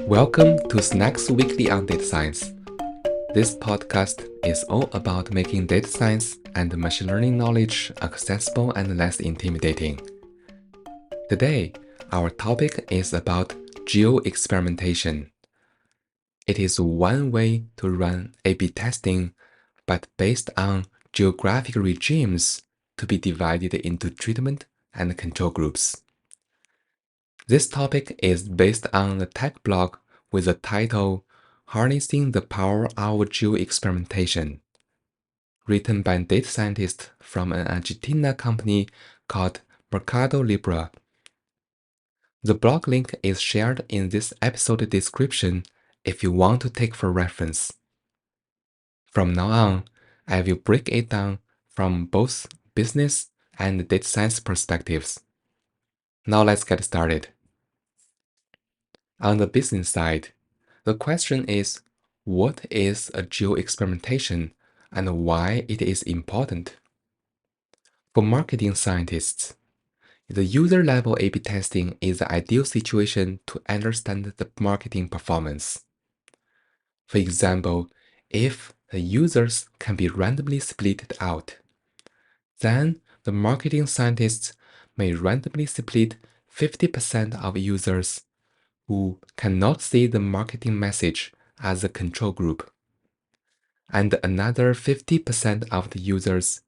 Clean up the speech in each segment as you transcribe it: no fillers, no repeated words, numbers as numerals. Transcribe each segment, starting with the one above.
Welcome to Snacks Weekly on Data Science. This podcast is all about making data science and machine learning knowledge accessible and less intimidating. Today, our topic is about Geo Experimentation. It is one way to run A/B testing, but based on geographic regimes to be divided into treatment and control groups. This topic is based on the tech blog with the title Harnessing the Power of Geo Experimentation, written by data scientists from an Argentina company called Mercado Libre. The blog link is shared in this episode description if you want to take for reference. From now on, I will break it down from both business and data science perspectives. Now let's get started. On the business side, the question is, what is a geo-experimentation and why it is important? For marketing scientists, the user-level A/B testing is the ideal situation to understand the marketing performance. For example, if the users can be randomly split out, then the marketing scientists may randomly split 50% of users who cannot see the marketing message as a control group, and another 50% of the users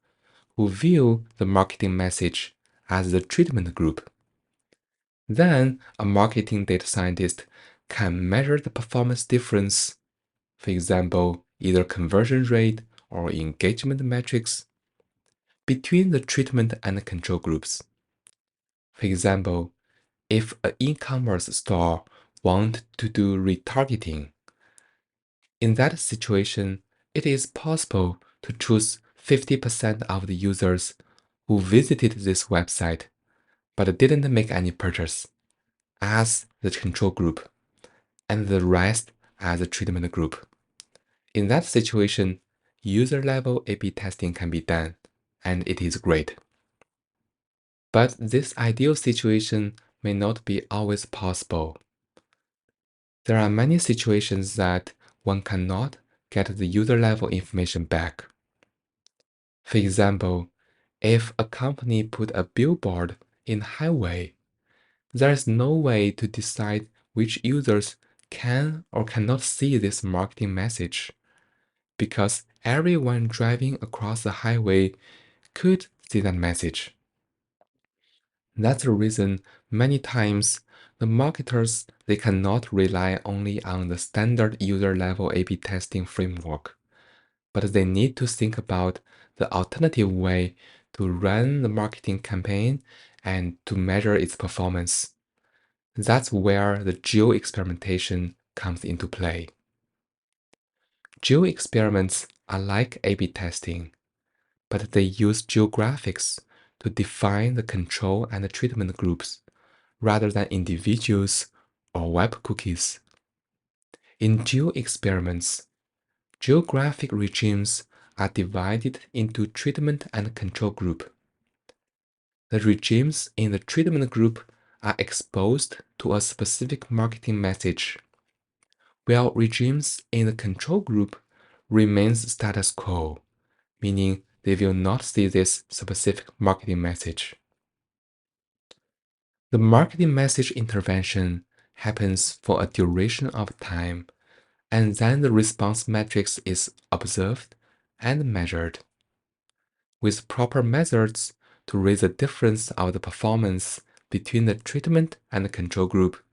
who view the marketing message as the treatment group. Then a marketing data scientist can measure the performance difference, for example, either conversion rate or engagement metrics, between the treatment and control groups. For example, if an e-commerce store wants to do retargeting, in that situation, it is possible to choose 50% of the users who visited this website but didn't make any purchase as the control group, and the rest as the treatment group. In that situation, user-level A/B testing can be done, and it is great. But this ideal situation may not be always possible. There are many situations that one cannot get the user-level information back. For example, if a company put a billboard in highway, there is no way to decide which users can or cannot see this marketing message, because everyone driving across the highway could see that message. That's the reason many times the marketers they cannot rely only on the standard user-level A/B testing framework, but they need to think about the alternative way to run the marketing campaign and to measure its performance. That's where the geo experimentation comes into play. Geo experiments are like A/B testing, but they use geographics to define the control and the treatment groups rather than individuals or web cookies. In geo experiments, geographic regimes are divided into treatment and control group. The regimes in the treatment group are exposed to a specific marketing message, while regimes in the control group remains status quo, meaning they will not see this specific marketing message. The marketing message intervention happens for a duration of time, and then the response matrix is observed and measured. With proper methods to raise the difference of the performance between the treatment and the control group,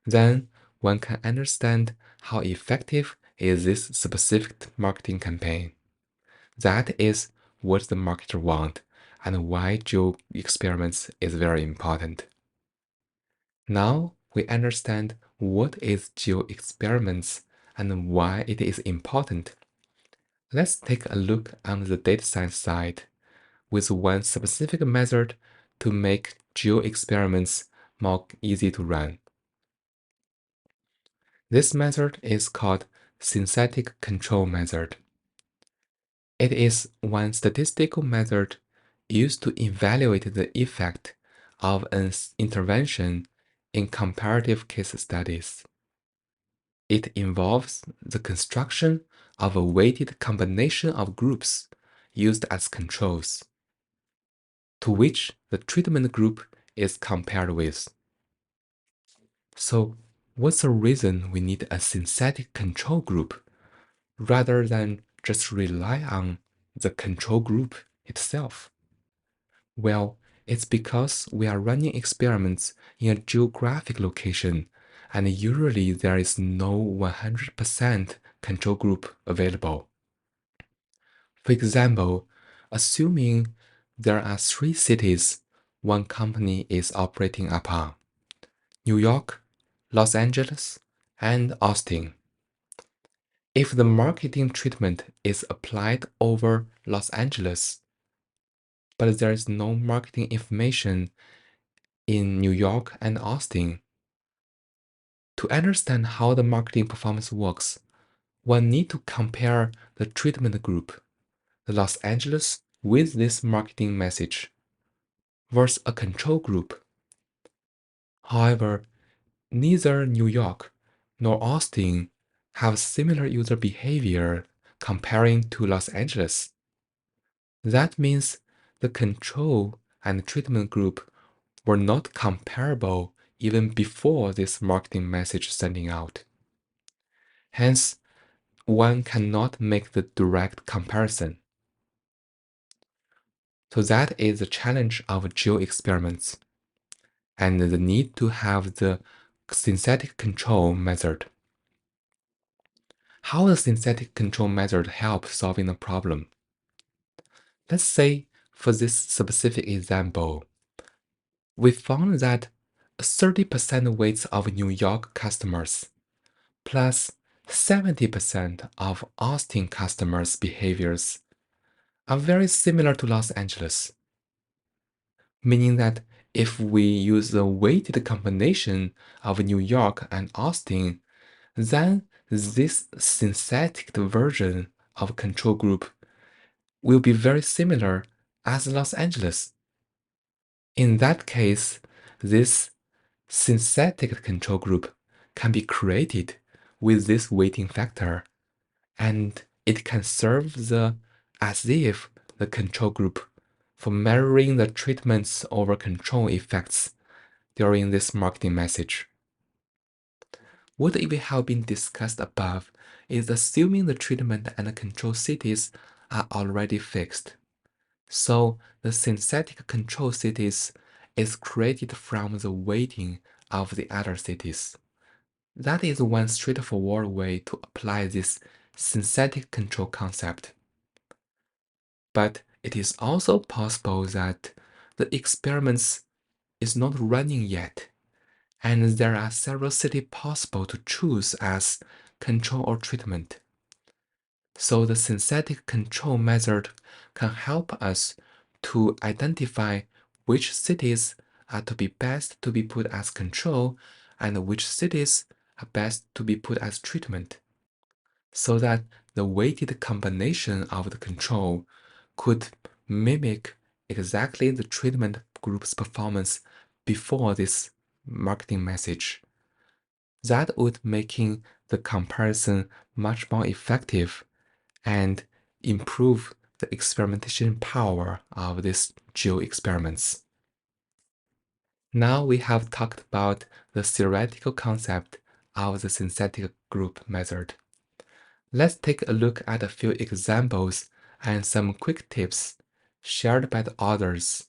then one can understand how effective is this specific marketing campaign. That is what the marketer wants and why geo experiments is very important. Now we understand what is geo experiments and why it is important. Let's take a look on the data science side with one specific method to make geo experiments more easy to run. This method is called synthetic control method. It is one statistical method used to evaluate the effect of an intervention in comparative case studies. It involves the construction of a weighted combination of groups used as controls, to which the treatment group is compared with. So, what's the reason we need a synthetic control group rather than just rely on the control group itself? Well, it's because we are running experiments in a geographic location, and usually there is no 100% control group available. For example, assuming there are three cities one company is operating upon: New York, Los Angeles, and Austin. If the marketing treatment is applied over Los Angeles, but there is no marketing information in New York and Austin, to understand how the marketing performance works, one need to compare the treatment group, the Los Angeles, with this marketing message versus a control group. However, neither New York nor Austin have similar user behavior comparing to Los Angeles. That means the control and treatment group were not comparable even before this marketing message sending out. Hence, one cannot make the direct comparison. So that is the challenge of geo experiments and the need to have the synthetic control method. How does synthetic control method help solving the problem? Let's say for this specific example, we found that 30% weights of New York customers plus 70% of Austin customers' behaviors are very similar to Los Angeles, meaning that if we use the weighted combination of New York and Austin, then this synthetic version of control group will be very similar as Los Angeles. In that case, this synthetic control group can be created with this weighting factor, and it can serve as if the control group for measuring the treatments over control effects during this marketing message. What we have been discussed above is assuming the treatment and the control cities are already fixed. So the synthetic control cities is created from the weighting of the other cities. That is one straightforward way to apply this synthetic control concept. But it is also possible that the experiments is not running yet, and there are several cities possible to choose as control or treatment. So the synthetic control method can help us to identify which cities are to be best to be put as control and which cities are best to be put as treatment, so that the weighted combination of the control could mimic exactly the treatment group's performance before this marketing message. That would making the comparison much more effective and improve the experimentation power of these geo experiments. Now we have talked about the theoretical concept of the synthetic group method. Let's take a look at a few examples and some quick tips shared by the authors.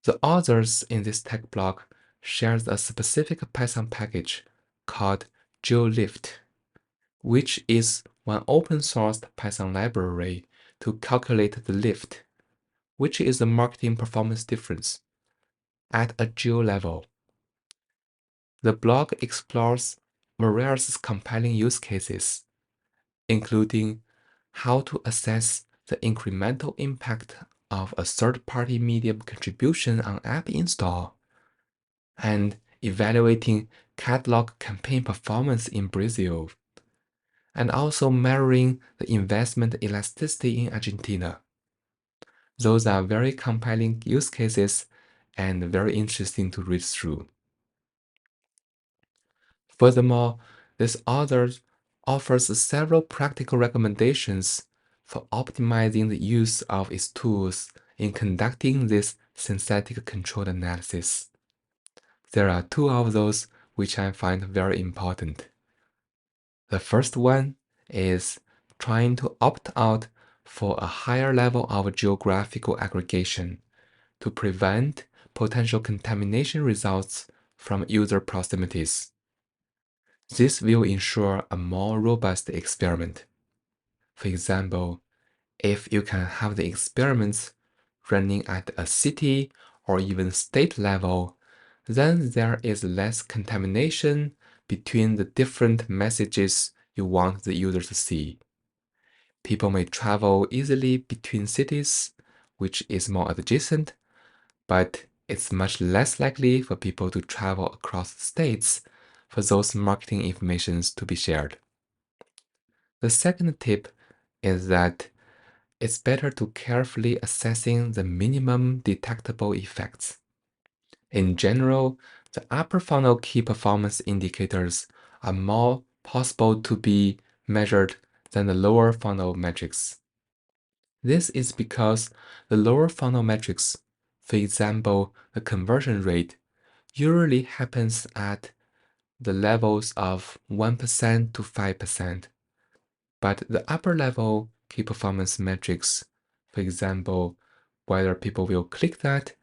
The authors in this tech blog shares a specific Python package called GeoLift, which is one open-sourced Python library to calculate the lift, which is the marketing performance difference, at a geo level. The blog explores various compelling use cases, including how to assess the incremental impact of a third-party medium contribution on app install, and evaluating catalog campaign performance in Brazil, and also measuring the investment elasticity in Argentina. Those are very compelling use cases and very interesting to read through. Furthermore, This author offers several practical recommendations for optimizing the use of its tools in conducting this synthetic controlled analysis. There are two of those which I find very important. The first one is trying to opt out for a higher level of geographical aggregation to prevent potential contamination results from user proximities. This will ensure a more robust experiment. For example, if you can have the experiments running at a city or even state level, then there is less contamination between the different messages you want the user to see. People may travel easily between cities, which is more adjacent, but it's much less likely for people to travel across states for those marketing informations to be shared. The second tip is that it's better to carefully assessing the minimum detectable effects. In general, the upper funnel key performance indicators are more possible to be measured than the lower funnel metrics. This is because the lower funnel metrics, for example, the conversion rate, usually happens at the levels of 1% to 5%. But the upper level key performance metrics, for example, whether people will click that,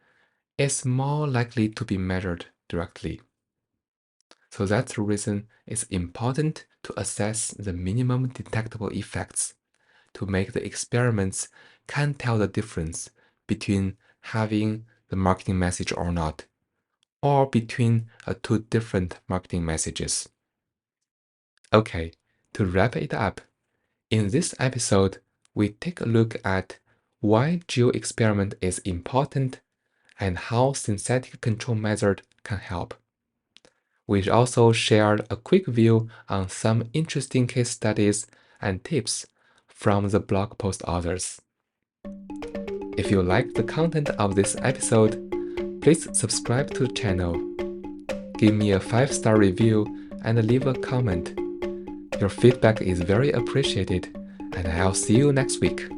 is more likely to be measured directly. So that's the reason it's important to assess the minimum detectable effects to make the experiments can tell the difference between having the marketing message or not, or between two different marketing messages. Okay, to wrap it up, in this episode, we take a look at why Geo experiment is important and how synthetic control method can help. We also shared a quick view on some interesting case studies and tips from the blog post authors. If you like the content of this episode, please subscribe to the channel. Give me a 5-star review and leave a comment. Your feedback is very appreciated, and I'll see you next week.